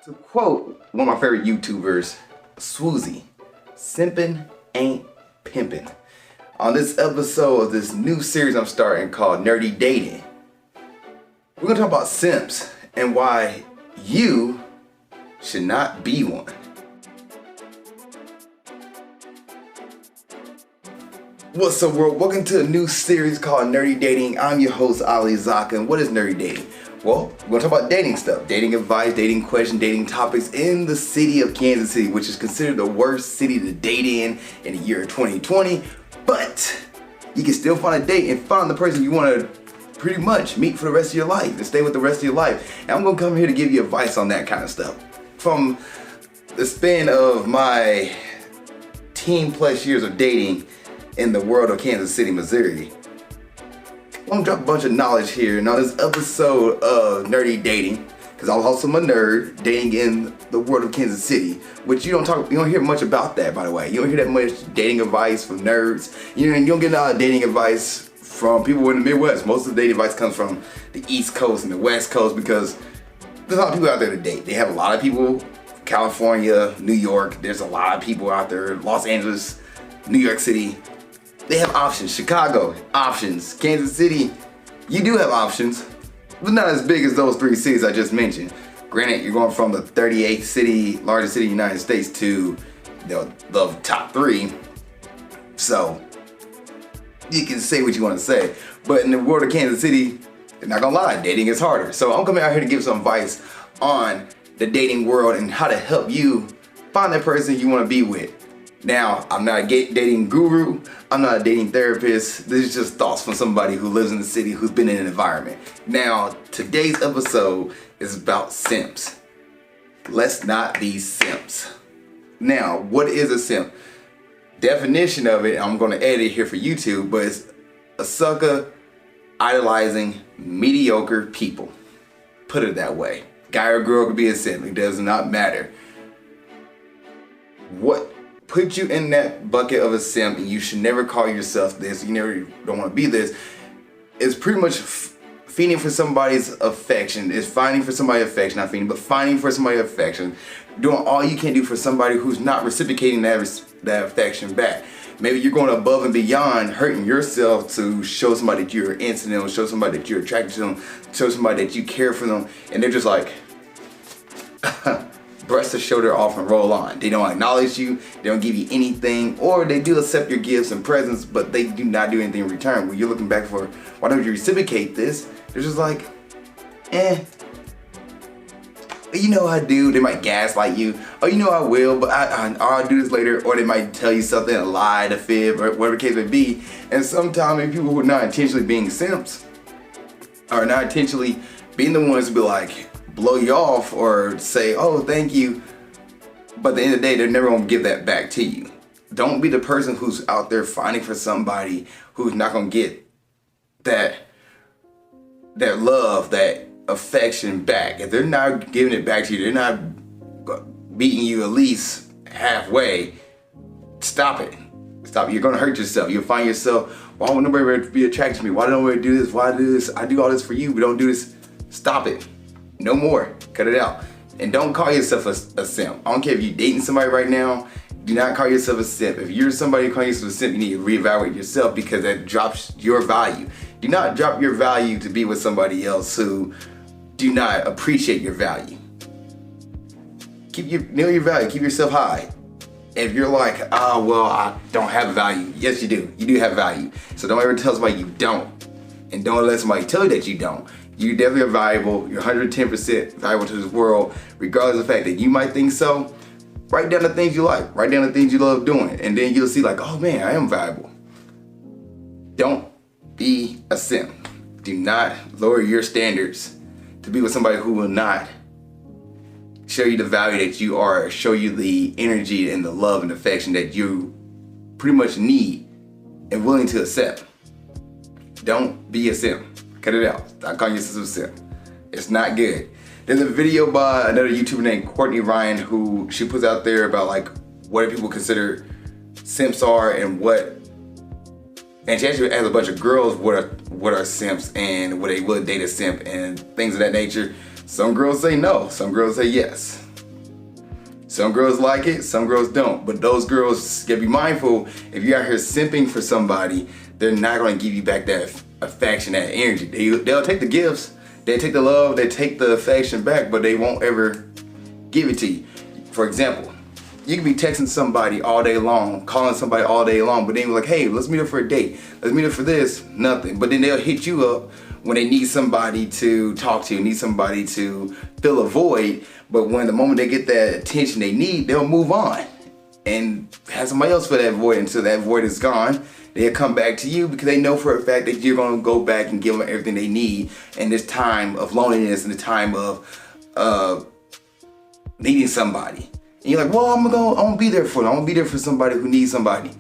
To quote one of my favorite YouTubers, Swoozy, simping ain't pimping. On this episode of this new series I'm starting called Nerdy Dating, we're gonna talk about simps and why you should not be one. What's up, world? Welcome to a new series called Nerdy Dating. I'm your host, Zakka, and what is nerdy dating? Well, we're gonna talk about dating stuff, dating advice, dating questions, dating topics in the city of Kansas City, which is considered the worst city to date in the year 2020. But you can still find a date and find the person you want to pretty much meet for the rest of your life and stay with the rest of your life. And I'm gonna come here to give you advice on that kind of stuff. From the span of my teen plus years of dating in the world of Kansas City, Missouri, I'm gonna drop a bunch of knowledge here and on this episode of Nerdy Dating, because I'm also a nerd dating in the world of Kansas City, which you don't hear much about that, by the way. You don't hear that much dating advice from nerds. You don't get a lot of dating advice from people in the Midwest. Most of the dating advice comes from the East Coast and the West Coast because there's a lot of people out there to date. They have a lot of people, California, New York, there's a lot of people out there, Los Angeles, New York City. They have options. Chicago, options. Kansas City, you do have options, but not as big as those three cities I just mentioned. Granted, you're going from the 38th city, largest city in the United States, to the top three. So you can say what you want to say. But in the world of Kansas City, I'm not gonna lie, dating is harder. So I'm coming out here to give some advice on the dating world and how to help you find that person you want to be with. Now, I'm not a dating guru, I'm not a dating therapist, this is just thoughts from somebody who lives in the city, who's been in an environment. Now, today's episode is about simps. Let's not be simps. Now, what is a simp? Definition of it, I'm gonna edit it here for YouTube, but it's a sucker idolizing mediocre people. Put it that way. Guy or girl could be a simp, it does not matter. What put you in that bucket of a simp, and you should never call yourself this, you never don't want to be this, is pretty much feeding for somebody's affection. It's finding for somebody's affection, not feeding, but finding for somebody's affection, doing all you can do for somebody who's not reciprocating that affection back. Maybe you're going above and beyond, hurting yourself to show somebody that you're into them, show somebody that you're attracted to them, show somebody that you care for them, and they're just like brush the shoulder off and roll on. They don't acknowledge you, they don't give you anything, or they do accept your gifts and presents, but they do not do anything in return. When you're looking back for, why don't you reciprocate this? They're just like, you know I do. They might gaslight you. Oh, you know I will, but I'll do this later. Or they might tell you something, a lie, a fib, or whatever the case may be. And sometimes people who are not intentionally being simps are not intentionally being the ones to be like, blow you off or say, oh, thank you. But at the end of the day, they're never gonna give that back to you. Don't be the person who's out there finding for somebody who's not gonna get that love, that affection back. If they're not giving it back to you, they're not beating you at least halfway, stop it. Stop it. You're gonna hurt yourself. You'll find yourself, why would nobody be attracted to me? Why don't nobody do this? Why do this? I do all this for you, but don't do this. Stop it. No more. Cut it out. And don't call yourself a simp. I don't care if you're dating somebody right now, do not call yourself a simp. If you're somebody calling yourself a simp, you need to reevaluate yourself because that drops your value. Do not drop your value to be with somebody else who do not appreciate your value. Know your value, keep yourself high. If you're like, oh, well, I don't have value. Yes, you do. You do have value. So don't ever tell somebody you don't. And don't let somebody tell you that you don't. You definitely are valuable. You're 110% valuable to this world, regardless of the fact that you might think so. Write down the things you like. Write down the things you love doing. And then you'll see like, oh man, I am valuable. Don't be a simp. Do not lower your standards to be with somebody who will not show you the value that you are, show you the energy and the love and affection that you pretty much need and willing to accept. Don't be a simp. Cut it out. Stop calling yourself a simp. It's not good. There's a video by another YouTuber named Courtney Ryan who she puts out there about like what people consider simps are and what, and she actually asks a bunch of girls what are simps and would they date a simp and things of that nature. Some girls say no, some girls say yes. Some girls like it, some girls don't. But those girls, gotta be mindful, if you're out here simping for somebody, they're not gonna give you back that affection, that energy. They'll take the gifts, they take the love, they take the affection back, but they won't ever give it to you. For example, you can be texting somebody all day long, calling somebody all day long, but then you're like, hey, let's meet up for a date. Let's meet up for this, nothing. But then they'll hit you up when they need somebody to talk to, need somebody to fill a void. But when the moment they get that attention they need, they'll move on and have somebody else fill that void until that void is gone. They'll come back to you because they know for a fact that you're gonna go back and give them everything they need in this time of loneliness and the time of needing somebody. And you're like, well, I'm gonna be there for them. I'm gonna be there for somebody who needs somebody.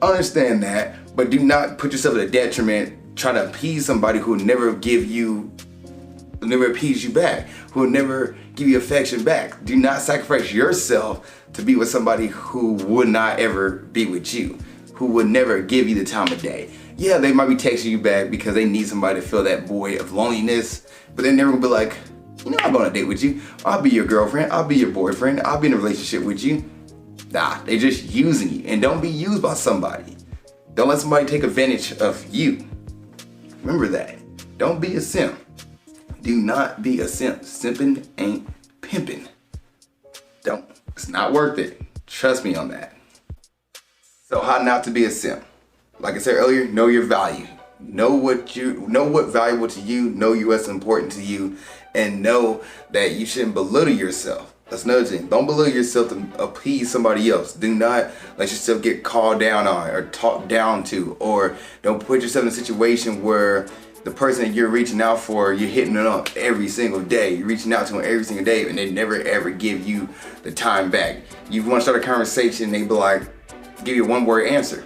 Understand that, but do not put yourself at a detriment trying to appease somebody who will never appease you back, who will never give you affection back. Do not sacrifice yourself to be with somebody who would not ever be with you, who would never give you the time of day. Yeah, they might be texting you back because they need somebody to fill that void of loneliness, but they're never gonna be like, you know, I'm going on a date with you. I'll be your girlfriend. I'll be your boyfriend. I'll be in a relationship with you. Nah, they're just using you. And don't be used by somebody. Don't let somebody take advantage of you. Remember that. Don't be a simp. Do not be a simp. Simping ain't pimping. Don't. It's not worth it. Trust me on that. So how not to be a simp? Like I said earlier, know your value. Know what's valuable to you, know what's important to you, and know that you shouldn't belittle yourself. That's another thing. Don't belittle yourself to appease somebody else. Do not let yourself get called down on or talked down to, or don't put yourself in a situation where the person that you're reaching out for, you're hitting them up every single day. You're reaching out to them every single day and they never ever give you the time back. You want to start a conversation, they be like, give you a one-word answer.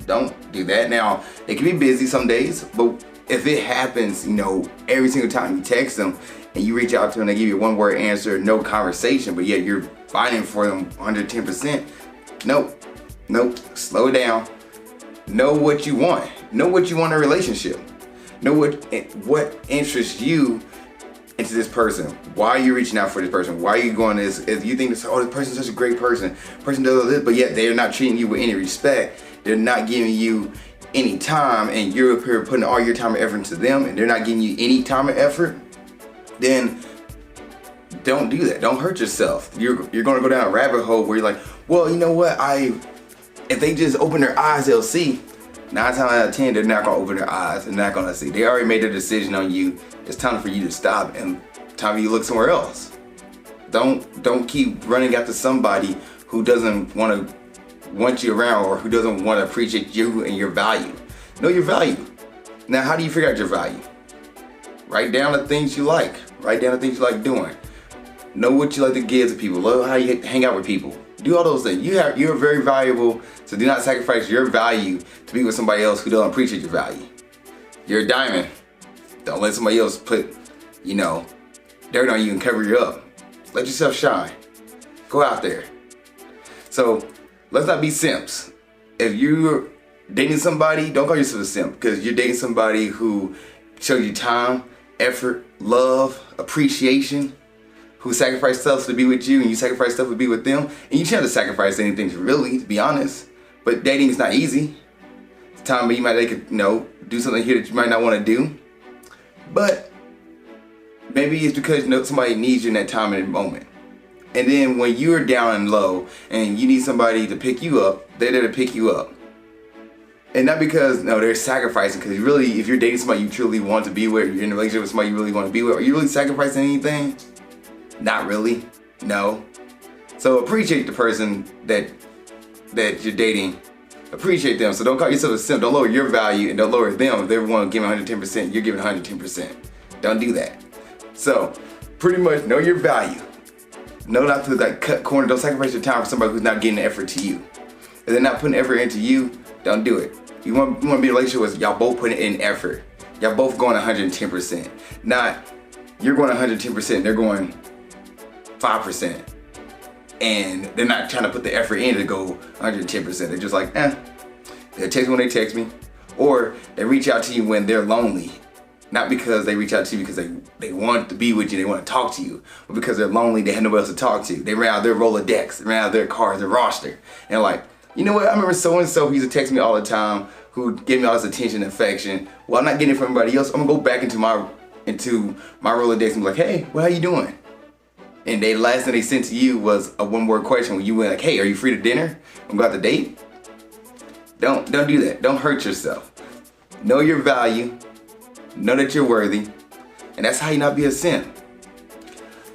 Don't do that. Now, they can be busy some days, but if it happens, you know, every single time you text them and you reach out to them, they give you a one-word answer, no conversation, but yet you're fighting for them 110%. Nope, slow down. Know what you want. Know what you want in a relationship. Know what interests you into this person. Why are you reaching out for this person? Why are you going this? If you think this, oh, this person's such a great person does this, but yet they're not treating you with any respect. They're not giving you any time, and you're up here putting all your time and effort into them, and they're not giving you any time and effort, then don't do that. Don't hurt yourself. You're gonna go down a rabbit hole where you're like, well, you know what? If they just open their eyes, they'll see. 9 times out of 10, they're not gonna open their eyes. They're not gonna see. They already made their decision on you. It's time for you to stop and time for you to look somewhere else. Don't keep running after somebody who doesn't want you around, or who doesn't want to appreciate you and your value. Know your value. Now, how do you figure out your value? Write down the things you like. Write down the things you like doing. Know what you like to give to people. Know how you hang out with people. Do all those things. You're very valuable, so do not sacrifice your value to be with somebody else who doesn't appreciate your value. You're a diamond. Don't let somebody else put, dirt on you and cover you up. Let yourself shine. Go out there. So, let's not be simps. If you're dating somebody, don't call yourself a simp, because you're dating somebody who shows you time, effort, love, appreciation, who sacrificed stuff to be with you, and you sacrifice stuff to be with them. And you shouldn't have to sacrifice anything, really, to be honest. But dating is not easy. It's time you might do something here that you might not want to do. But maybe it's because somebody needs you in that time and moment. And then when you're down and low and you need somebody to pick you up, they're there to pick you up. And not because, they're sacrificing, because really, if you're dating somebody you truly want to be with, you're in a relationship with somebody you really want to be with, are you really sacrificing anything? Not really, no. So appreciate the person that you're dating. Appreciate them. So don't call yourself a simp. Don't lower your value and don't lower them. If they want to give 110%, you're giving 110%. Don't do that. So pretty much know your value. Know not to cut corners. Don't sacrifice your time for somebody who's not getting the effort to you. If they're not putting effort into you, don't do it. You want to be in a relationship with y'all both putting in effort. Y'all both going 110%. Not you're going 110%, they're going 5%. And they're not trying to put the effort in to go 110%. They're just like, They text me when they text me. Or they reach out to you when they're lonely. Not because they reach out to you because they want to be with you, they want to talk to you, but because they're lonely, they have nobody else to talk to. They ran out their Rolodex, they ran out their cards, their roster. And like, you know what, I remember so-and-so who used to text me all the time, who gave me all this attention and affection. Well, I'm not getting it from everybody else. I'm gonna go back into my Rolodex and be like, hey, well, how you doing? And the last thing they sent to you was a one-word question when you went like, hey, are you free to dinner? I'm going to date? Don't do that. Don't hurt yourself. Know your value. Know that you're worthy. And that's how you not be a simp.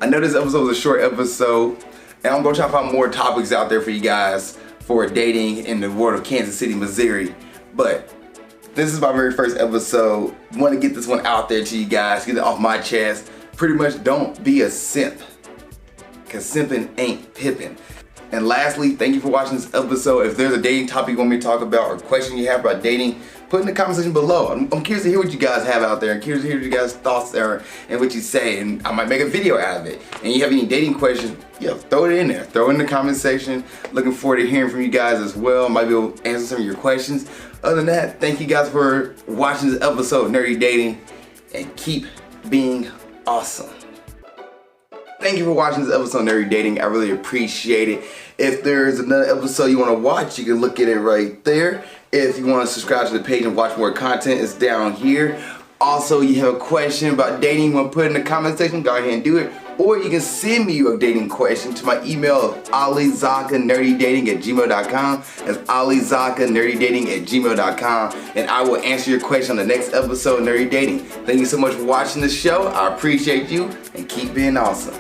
I know this episode was a short episode, and I'm going to try to find more topics out there for you guys for dating in the world of Kansas City, Missouri. But this is my very first episode. Want to get this one out there to you guys, get it off my chest. Pretty much, don't be a simp, because simping ain't pippin'. And lastly, thank you for watching this episode. If there's a dating topic you want me to talk about or question you have about dating, put in the comment section below. I'm curious to hear what you guys have out there. I'm curious to hear what you guys' thoughts are and what you say, and I might make a video out of it. And you have any dating questions, yeah, throw it in there. Throw it in the comment section. Looking forward to hearing from you guys as well. Might be able to answer some of your questions. Other than that, thank you guys for watching this episode of Nerdy Dating, and keep being awesome. Thank you for watching this episode of Nerdy Dating. I really appreciate it. If there's another episode you want to watch, you can look at it right there. If you want to subscribe to the page and watch more content, it's down here. Also, you have a question about dating you want to put in the comment section, go ahead and do it. Or you can send me your dating question to my email of alizakkanerdydating@gmail.com. That's alizakkanerdydating@gmail.com. And I will answer your question on the next episode of Nerdy Dating. Thank you so much for watching the show. I appreciate you, and keep being awesome.